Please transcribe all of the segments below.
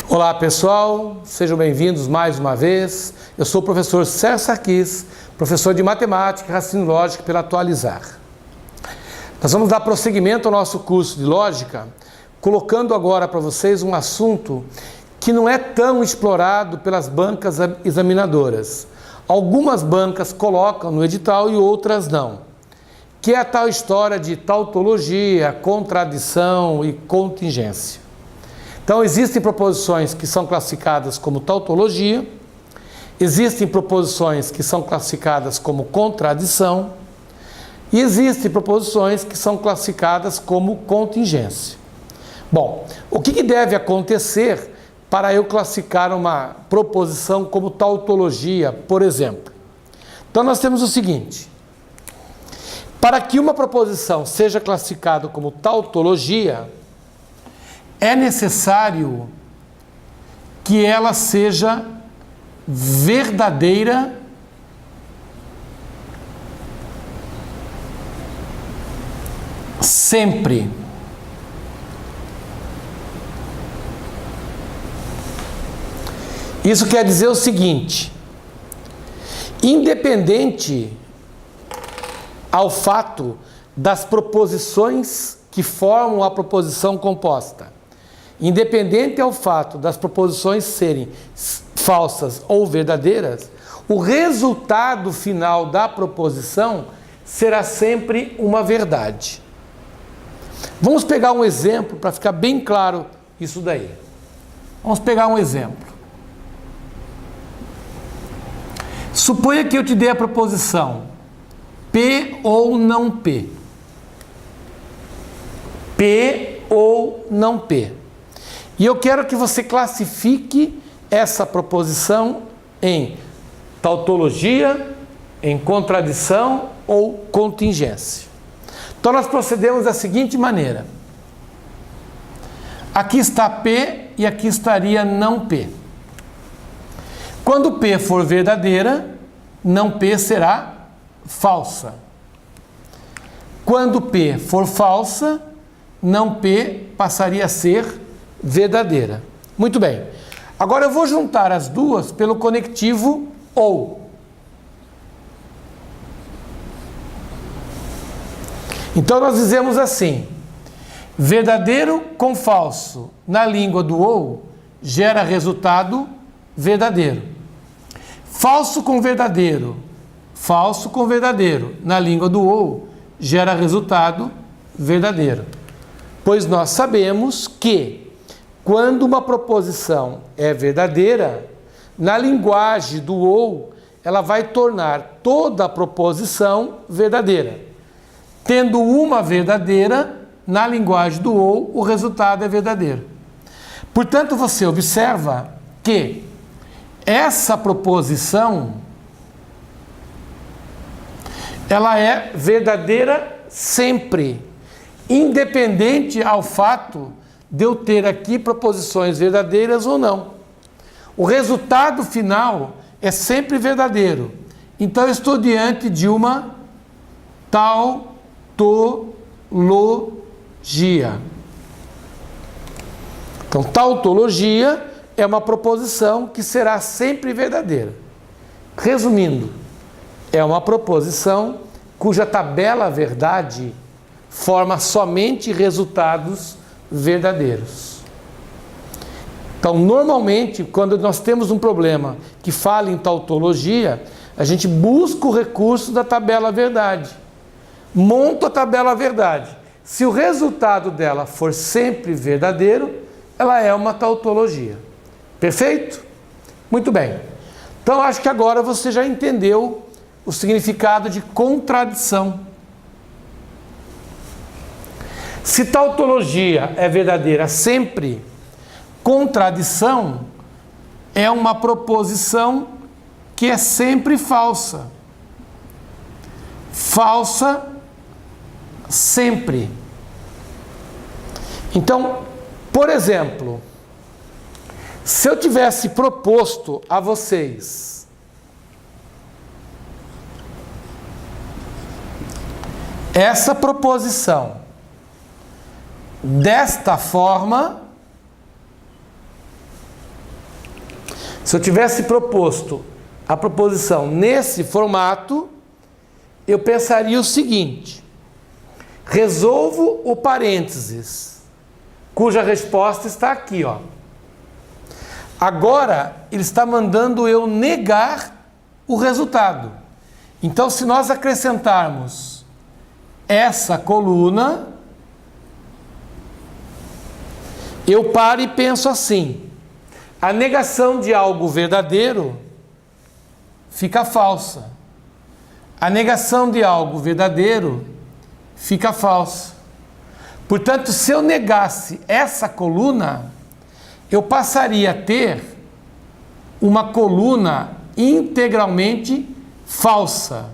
Olá pessoal, sejam bem-vindos mais uma vez. Eu sou o professor Sérgio Sarquis, professor de Matemática e Raciocínio Lógico pela Atualizar. Nós vamos dar prosseguimento ao nosso curso de Lógica, colocando agora para vocês um assunto que não é tão explorado pelas bancas examinadoras. Algumas bancas colocam no edital e outras não, que é a tal história de tautologia, contradição e contingência. Então, existem proposições que são classificadas como tautologia, existem proposições que são classificadas como contradição e existem proposições que são classificadas como contingência. Bom, o que deve acontecer para eu classificar uma proposição como tautologia, por exemplo? Então, nós temos o seguinte: para que uma proposição seja classificada como tautologia, é necessário que ela seja verdadeira sempre. Isso quer dizer o seguinte: independente ao fato das proposições que formam a proposição composta, independente ao fato das proposições serem falsas ou verdadeiras, o resultado final da proposição será sempre uma verdade. Vamos pegar um exemplo para ficar bem claro isso daí. Vamos pegar um exemplo. Suponha que eu te dê a proposição P ou não P. P ou não P. E eu quero que você classifique essa proposição em tautologia, em contradição ou contingência. Então, nós procedemos da seguinte maneira. Aqui está P e aqui estaria não P. Quando P for verdadeira, não P será falsa. Quando P for falsa, não P passaria a ser verdadeira. Muito bem. Agora eu vou juntar as duas pelo conectivo ou. Então nós dizemos assim: verdadeiro com falso na língua do ou gera resultado verdadeiro. Falso com verdadeiro na língua do ou gera resultado verdadeiro. Pois nós sabemos que quando uma proposição é verdadeira, na linguagem do ou, ela vai tornar toda a proposição verdadeira. Tendo uma verdadeira, na linguagem do ou, o resultado é verdadeiro. Portanto, você observa que essa proposição, ela é verdadeira sempre, independente ao fato de eu ter aqui proposições verdadeiras ou não. O resultado final é sempre verdadeiro. Então, eu estou diante de uma tautologia. Então, tautologia é uma proposição que será sempre verdadeira. Resumindo, é uma proposição cuja tabela verdade forma somente resultados verdadeiros. Então, normalmente, quando nós temos um problema que fala em tautologia, a gente busca o recurso da tabela verdade. Monta a tabela verdade. Se o resultado dela for sempre verdadeiro, ela é uma tautologia. Perfeito? Muito bem. Então, acho que agora você já entendeu o significado de contradição. Se tautologia é verdadeira sempre, contradição é uma proposição que é sempre falsa. Falsa sempre. Então, por exemplo, se eu tivesse proposto a vocês essa proposição desta forma, se eu tivesse proposto a proposição nesse formato, eu pensaria o seguinte: resolvo o parênteses, cuja resposta está aqui, ó. Agora, ele está mandando eu negar o resultado. Então, se nós acrescentarmos essa coluna, eu paro e penso assim: a negação de algo verdadeiro fica falsa. A negação de algo verdadeiro fica falsa. Portanto, se eu negasse essa coluna, eu passaria a ter uma coluna integralmente falsa.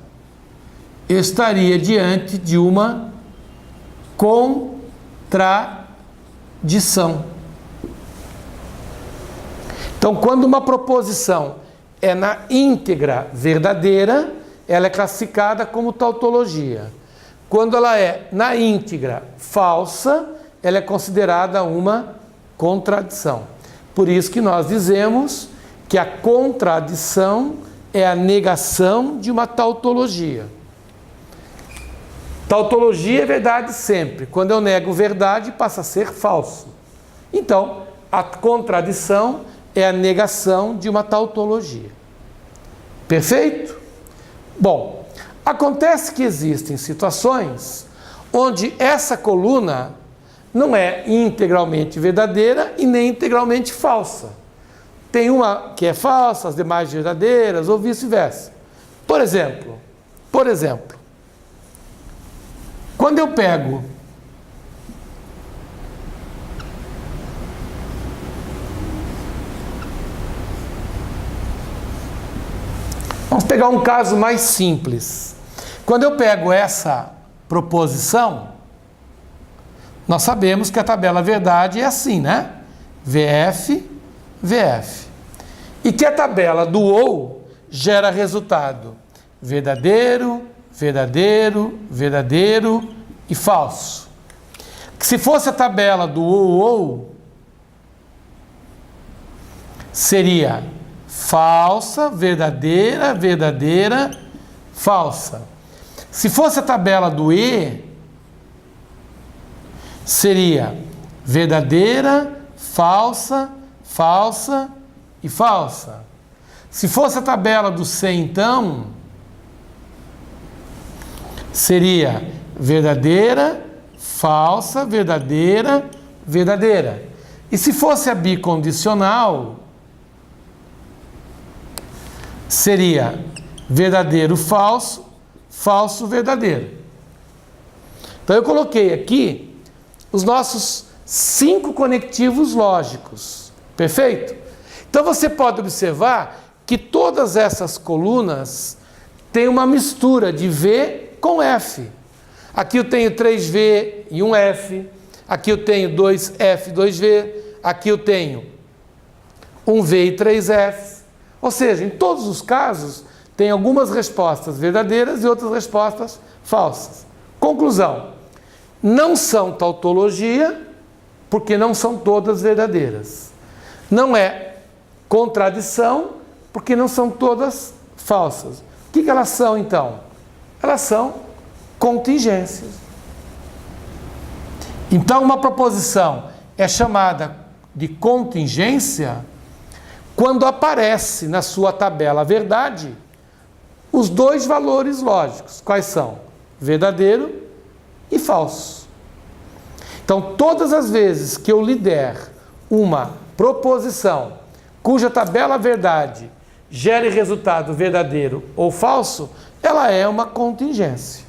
Eu estaria diante de uma contradição. Então, quando uma proposição é na íntegra verdadeira, ela é classificada como tautologia. Quando ela é na íntegra falsa, ela é considerada uma contradição. Por isso que nós dizemos que a contradição é a negação de uma tautologia. Tautologia é verdade sempre. Quando eu nego verdade, passa a ser falso. Então, a contradição é a negação de uma tautologia. Perfeito? Bom, acontece que existem situações onde essa coluna não é integralmente verdadeira e nem integralmente falsa. Tem uma que é falsa, as demais verdadeiras, ou vice-versa. Por exemplo, quando eu pego vamos pegar um caso mais simples. Quando eu pego essa proposição, nós sabemos que a tabela verdade é assim, né? VF, VF. E que a tabela do ou gera resultado verdadeiro, verdadeiro, verdadeiro e falso. Que se fosse a tabela do ou, seria falsa, verdadeira, verdadeira, falsa. Se fosse a tabela do e, seria verdadeira, falsa, falsa e falsa. Se fosse a tabela do C, então, seria verdadeira, falsa, verdadeira, verdadeira. E se fosse a bicondicional, seria verdadeiro, falso, falso, verdadeiro. Então eu coloquei aqui os nossos 5 conectivos lógicos. Perfeito? Então você pode observar que todas essas colunas têm uma mistura de V com F. Aqui eu tenho 3V e 1F. Aqui eu tenho 2F e 2V. Aqui eu tenho 1V e 3F. Ou seja, em todos os casos, tem algumas respostas verdadeiras e outras respostas falsas. Conclusão: não são tautologia, porque não são todas verdadeiras. Não é contradição, porque não são todas falsas. O que elas são, então? Elas são contingências. Então, uma proposição é chamada de contingência quando aparece na sua tabela verdade os 2 valores lógicos. Quais são? Verdadeiro e falso. Então, todas as vezes que eu lhe der uma proposição cuja tabela verdade gere resultado verdadeiro ou falso, ela é uma contingência.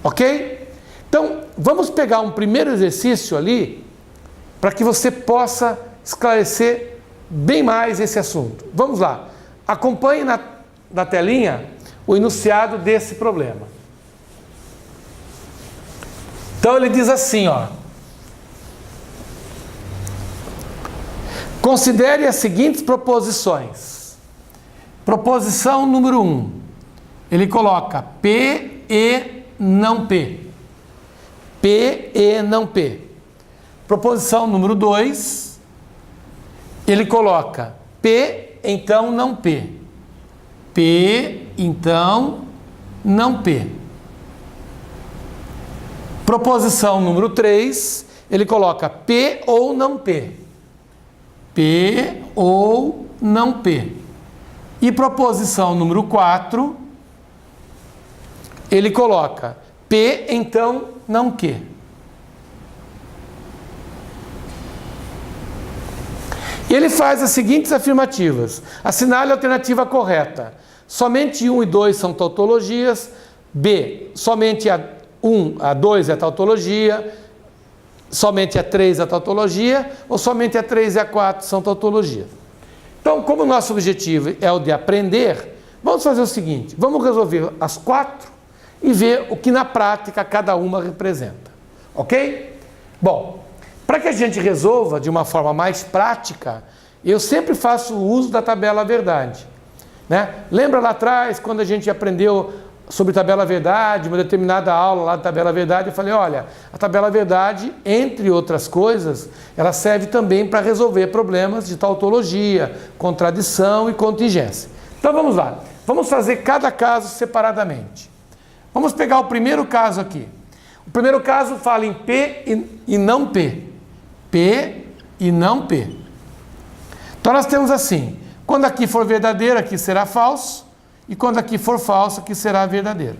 Ok? Então, vamos pegar um primeiro exercício ali para que você possa esclarecer bem mais esse assunto. Vamos lá. Acompanhe na telinha o enunciado desse problema. Então ele diz assim, ó: considere as seguintes proposições. Proposição número 1. Ele coloca P, E, não P. P e não P. Proposição número 2, ele coloca P, então não P. P, então não P. Proposição número 3, ele coloca P ou não P. P ou não P. E proposição número 4, ele coloca P, então não Q. E ele faz as seguintes afirmativas. Assinale a alternativa correta. Somente 1 e 2 são tautologias. B, somente a 1, a 2 é tautologia. Somente a 3 é tautologia. Ou somente a 3 e a 4 são tautologias. Então, como o nosso objetivo é o de aprender, vamos fazer o seguinte. Vamos resolver as 4 e ver o que na prática cada uma representa. Ok? Bom, para que a gente resolva de uma forma mais prática, eu sempre faço uso da tabela verdade. Né? Lembra lá atrás, quando a gente aprendeu sobre tabela verdade, uma determinada aula lá da tabela verdade, eu falei, olha, a tabela verdade, entre outras coisas, ela serve também para resolver problemas de tautologia, contradição e contingência. Então vamos lá, vamos fazer cada caso separadamente. Vamos pegar o primeiro caso aqui. O primeiro caso fala em P e não P. P e não P. Então nós temos assim, quando aqui for verdadeiro, aqui será falso, e quando aqui for falso, aqui será verdadeiro.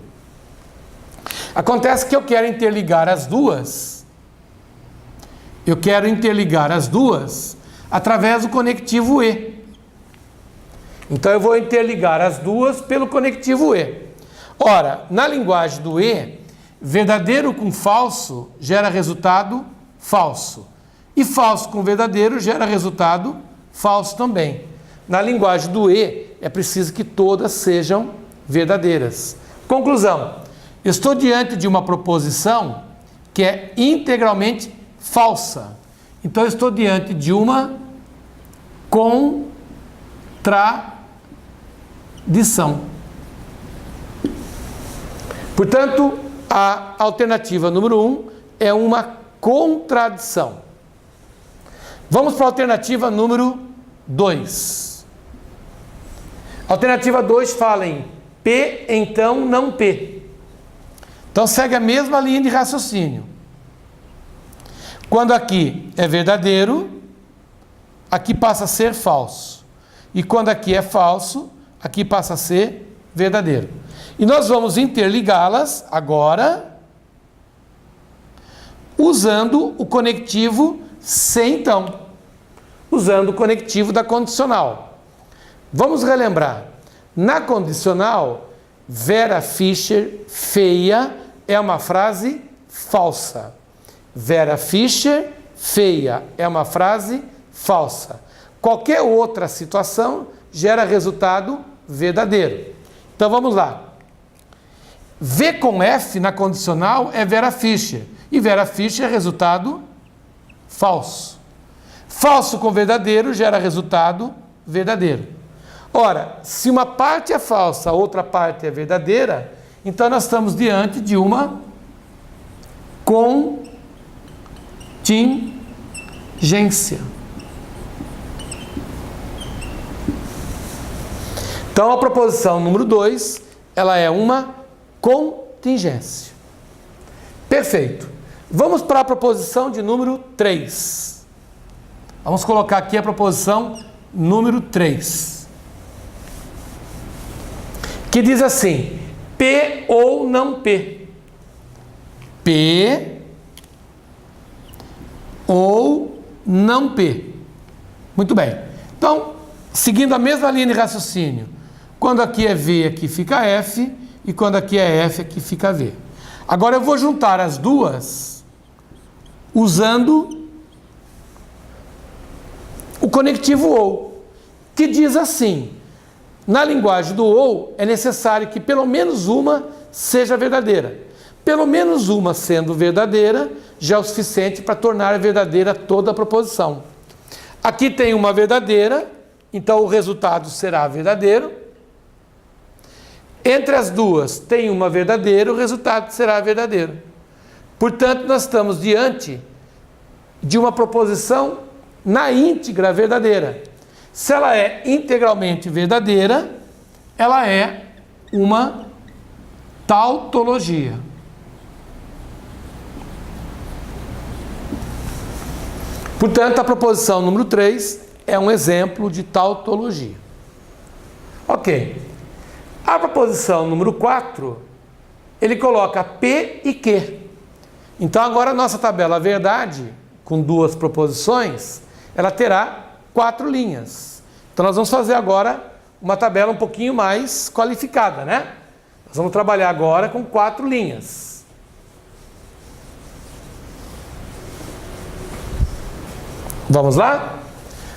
Acontece que eu quero interligar as duas. Eu quero interligar as duas através do conectivo E. Então eu vou interligar as duas pelo conectivo E. Ora, na linguagem do E, verdadeiro com falso gera resultado falso. E falso com verdadeiro gera resultado falso também. Na linguagem do E, é preciso que todas sejam verdadeiras. Conclusão. Eu estou diante de uma proposição que é integralmente falsa. Então, eu estou diante de uma contradição. Portanto, a alternativa número 1 é uma contradição. Vamos para a alternativa número 2. Alternativa 2 fala em P, então não P. Então segue a mesma linha de raciocínio. Quando aqui é verdadeiro, aqui passa a ser falso. E quando aqui é falso, aqui passa a ser verdadeiro. E nós vamos interligá-las agora usando o conectivo se então. Usando o conectivo da condicional. Vamos relembrar. Na condicional, Vera Fischer, feia, é uma frase falsa. Vera Fischer, feia, é uma frase falsa. Qualquer outra situação gera resultado verdadeiro. Então vamos lá. V com F na condicional é Vera Fischer. E Vera Fischer é resultado falso. Falso com verdadeiro gera resultado verdadeiro. Ora, se uma parte é falsa, a outra parte é verdadeira, então nós estamos diante de uma contingência. Então a proposição número 2, ela é uma contingência. Perfeito. Vamos para a proposição de número 3. Vamos colocar aqui a proposição número 3. Que diz assim, P ou não P. P ou não P. Muito bem. Então, seguindo a mesma linha de raciocínio, quando aqui é V, aqui fica F, e quando aqui é F, aqui fica V. Agora eu vou juntar as duas usando o conectivo OU, que diz assim, na linguagem do OU é necessário que pelo menos uma seja verdadeira. Pelo menos uma sendo verdadeira já é o suficiente para tornar verdadeira toda a proposição. Aqui tem uma verdadeira, então o resultado será verdadeiro. Entre as duas tem uma verdadeira, o resultado será verdadeiro. Portanto, nós estamos diante de uma proposição na íntegra verdadeira. Se ela é integralmente verdadeira, ela é uma tautologia. Portanto, a proposição número 3 é um exemplo de tautologia. Ok. A proposição número 4, ele coloca P e Q. Então, agora a nossa tabela verdade, com duas proposições, ela terá 4 linhas. Então, nós vamos fazer agora uma tabela um pouquinho mais qualificada, né? Nós vamos trabalhar agora com 4 linhas. Vamos lá?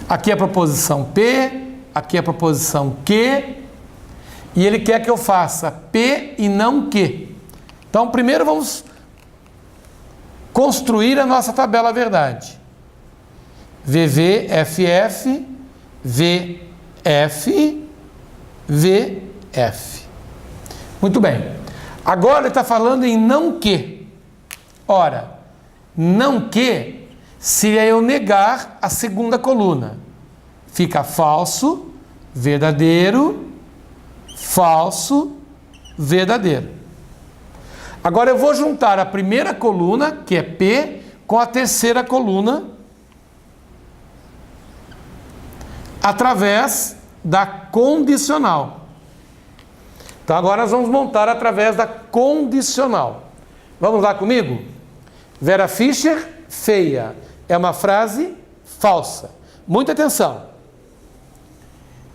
Aqui é a proposição P, aqui é a proposição Q, e ele quer que eu faça P e não Q. Então, primeiro vamos construir a nossa tabela verdade. VV, FF, VF, VF. Muito bem. Agora ele está falando em não que. Ora, não que seria eu negar a segunda coluna. Fica falso, verdadeiro, falso, verdadeiro. Agora eu vou juntar a primeira coluna, que é P, com a terceira coluna, através da condicional. Então agora nós vamos montar através da condicional. Vamos lá comigo? Vera Fischer, feia, é uma frase falsa. Muita atenção.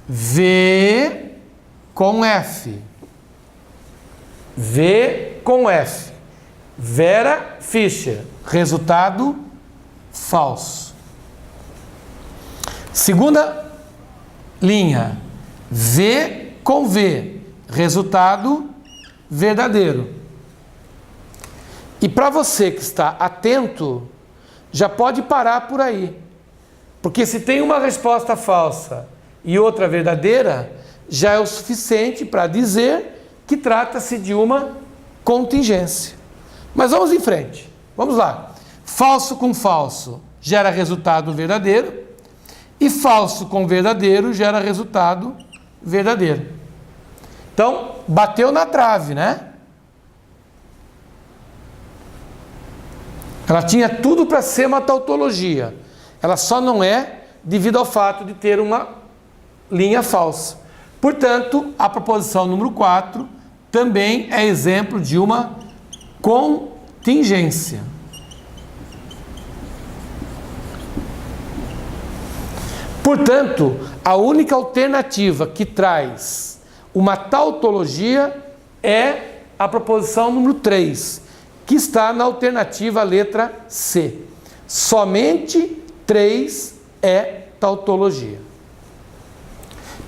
V com F. V com F. Vera Fischer. Resultado falso. Segunda linha. V com V. Resultado verdadeiro. E para você que está atento, já pode parar por aí. Porque se tem uma resposta falsa e outra verdadeira, já é o suficiente para dizer que trata-se de uma contingência. Mas vamos em frente. Vamos lá. Falso com falso gera resultado verdadeiro e falso com verdadeiro gera resultado verdadeiro. Então, bateu na trave, né? Ela tinha tudo para ser uma tautologia. Ela só não é devido ao fato de ter uma linha falsa. Portanto, a proposição número 4 também é exemplo de uma contingência. Portanto, a única alternativa que traz uma tautologia é a proposição número 3, que está na alternativa letra C. Somente 3 é tautologia.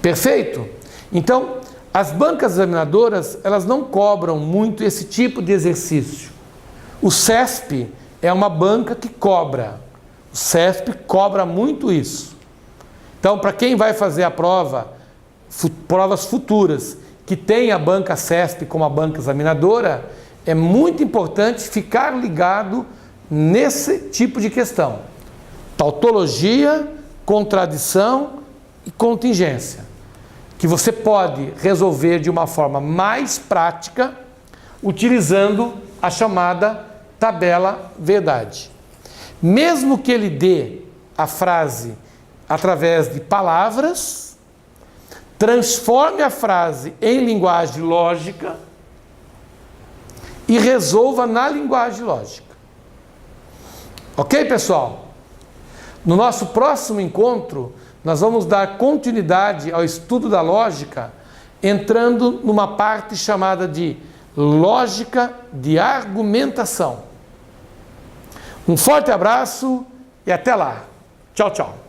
Perfeito? Então, as bancas examinadoras, elas não cobram muito esse tipo de exercício. O CESP é uma banca que cobra. O CESP cobra muito isso. Então, para quem vai fazer a prova, provas futuras, que tem a banca CESP como a banca examinadora, é muito importante ficar ligado nesse tipo de questão. Tautologia, contradição e contingência, que você pode resolver de uma forma mais prática, utilizando a chamada tabela verdade. Mesmo que ele dê a frase através de palavras, transforme a frase em linguagem lógica e resolva na linguagem lógica. Ok, pessoal? No nosso próximo encontro, nós vamos dar continuidade ao estudo da lógica, entrando numa parte chamada de lógica de argumentação. Um forte abraço e até lá. Tchau, tchau.